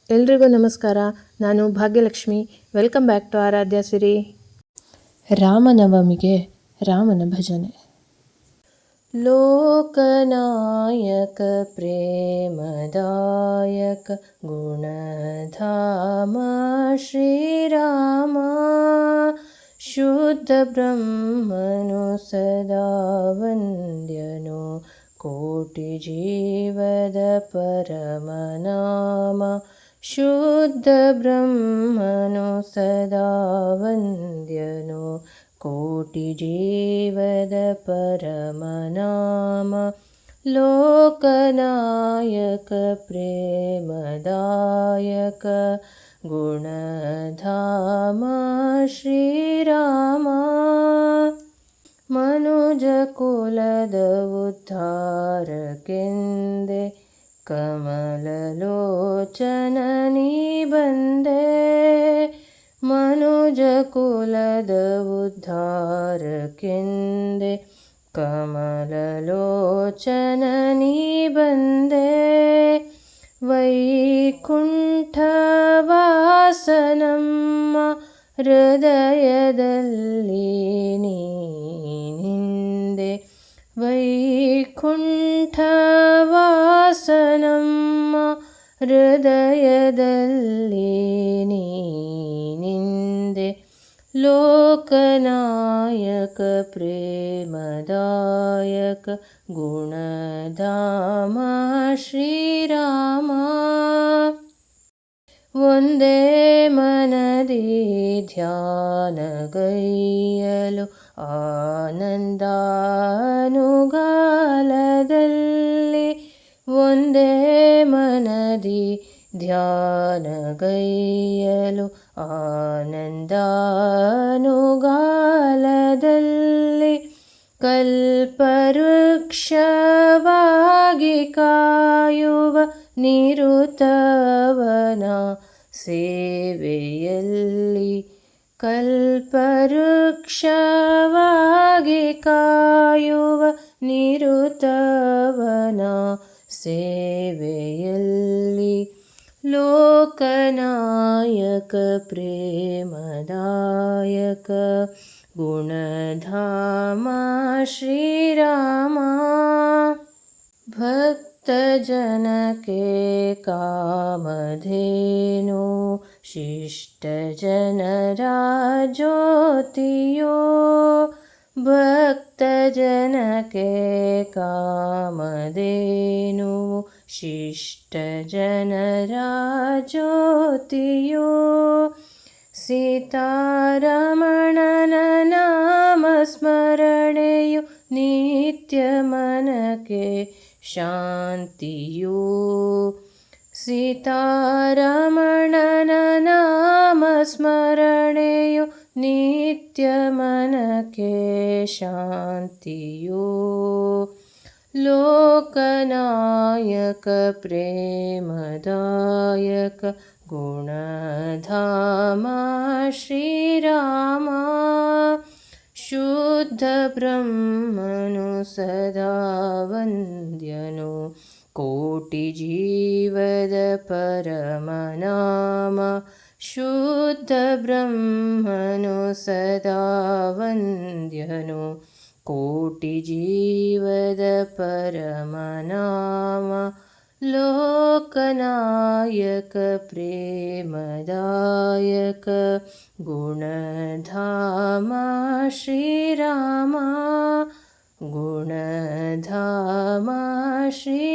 ಎಲ್ರಿಗೂ ನಮಸ್ಕಾರ. ನಾನು ಭಾಗ್ಯಲಕ್ಷ್ಮಿ. ವೆಲ್ಕಮ್ ಬ್ಯಾಕ್ ಟು ಆರಾಧ್ಯ ಸಿರಿ. ರಾಮನವಮಿಗೆ ರಾಮನ ಭಜನೆ. ಲೋಕನಾಯಕ ಪ್ರೇಮದಾಯಕ ಗುಣಧಾಮ ಶ್ರೀರಾಮ, ಶುದ್ಧ ಬ್ರಹ್ಮನು ಸದಾ ವಂದ್ಯನು, ಕೋಟಿ ಜೀವದ ಪರಮನಾಮ. ಶುದ್ಧ ಬ್ರಹ್ಮನು ಸದಾ ವಂದ್ಯನು, ಕೋಟಿ ಜೀವದ ಪರಮನಾಮ. ಲೋಕನಾಯಕ ಪ್ರೇಮದಾಯಕ ಗುಣಧಾಮ ಶ್ರೀರಾಮ, ಮನುಜ ಕುಲದ ಉದ್ಧಾರಕ್ಕೆಂದೆ ಕಮಲಲೋಚನ ನೀ ಬಂದೆ. ಮನುಜ ಕುಲದ ಉದ್ಧಾರಕ್ಕೆಂದೆ ಕಮಲಲೋಚನ ನೀ ಬಂದೆ. ವೈಕುಂಠವಾಸನಮ್ಮ ಹೃದಯದಲ್ಲಿ ನೀನಿಂದೆ. ವೈಕುಂಠವಾಸನಮ್ಮ ಹೃದಯದಲ್ಲಿ ನೀನಿಂದೆ. ಲೋಕನಾಯಕ ಪ್ರೇಮದಾಯಕ ಗುಣಧಾಮ ಶ್ರೀರಾಮ, ಒಂದೇ ಮನದಿ ಧ್ಯಾನಗೈಯಲು ಆನಂದಾನುಗಾಲದಲ್ಲಿ. ಒಂದೇ ಮನದಿ ಧ್ಯಾನಗೈಯಲು ಆನಂದಾನುಗಾಲದಲ್ಲಿ. ಕಲ್ಪವೃಕ್ಷವಾಗಿ ಕಾಯುವ ನಿರುತವನ ಸೇವೆಯಲ್ಲಿ. ಕಲ್ಪವೃಕ್ಷವಾಗಿ ಕಾಯುವ ನಿರುತವನ ಸೇವೆಯಲ್ಲಿ. ಲೋಕನಾಯಕ ಪ್ರೇಮದಾಯಕ ಗುಣಧಾಮ ಶ್ರೀರಾಮ, ಭಕ್ತ ಜನಕ್ಕೆ ಕಾಮಧೇನು, ಶಿಷ್ಟ ಜನರ ಜ್ಯೋತಿಯೋ. ಭಕ್ತ ಜನಕ್ಕೆ ಕಾಮಧೇನು, ಶಿಷ್ಟ ಜನರ ಜ್ಯೋತಿಯೋ. ಸೀತಾರಮಣನ ನಾಮ ಸ್ಮರಣೆಯು ನಿತ್ಯ ಮನಕ್ಕೆ ಶಾಂತಿಯೋ. ಸೀತಾರಮಣನ ನಾಮ ಸ್ಮರಣೆಯು ನಿತ್ಯ ಮನಕ್ಕೆ ಶಾಂತಿಯೋ. ಲೋಕನಾಯಕ ಪ್ರೇಮದಾಯಕ ಗುಣಧಾಮ ಶ್ರೀರಾಮ, ಶುದ್ಧ ಬ್ರಹ್ಮನು ಸದಾ ವಂದ್ಯನು, ಕೋಟಿ ಜೀವದ ಪರಮನಾಮ. ಶುದ್ಧ ಬ್ರಹ್ಮನು ಸದಾ ವಂದ್ಯನು, ಕೋಟಿ ಜೀವದ ಪರಮನಾಮ. ಲೋಕನಾಯಕ ಪ್ರೇಮದಾಯಕ ಗುಣಧಾಮ ಶ್ರೀರಾಮ, ಗುಣಧಾಮ ಶ್ರೀ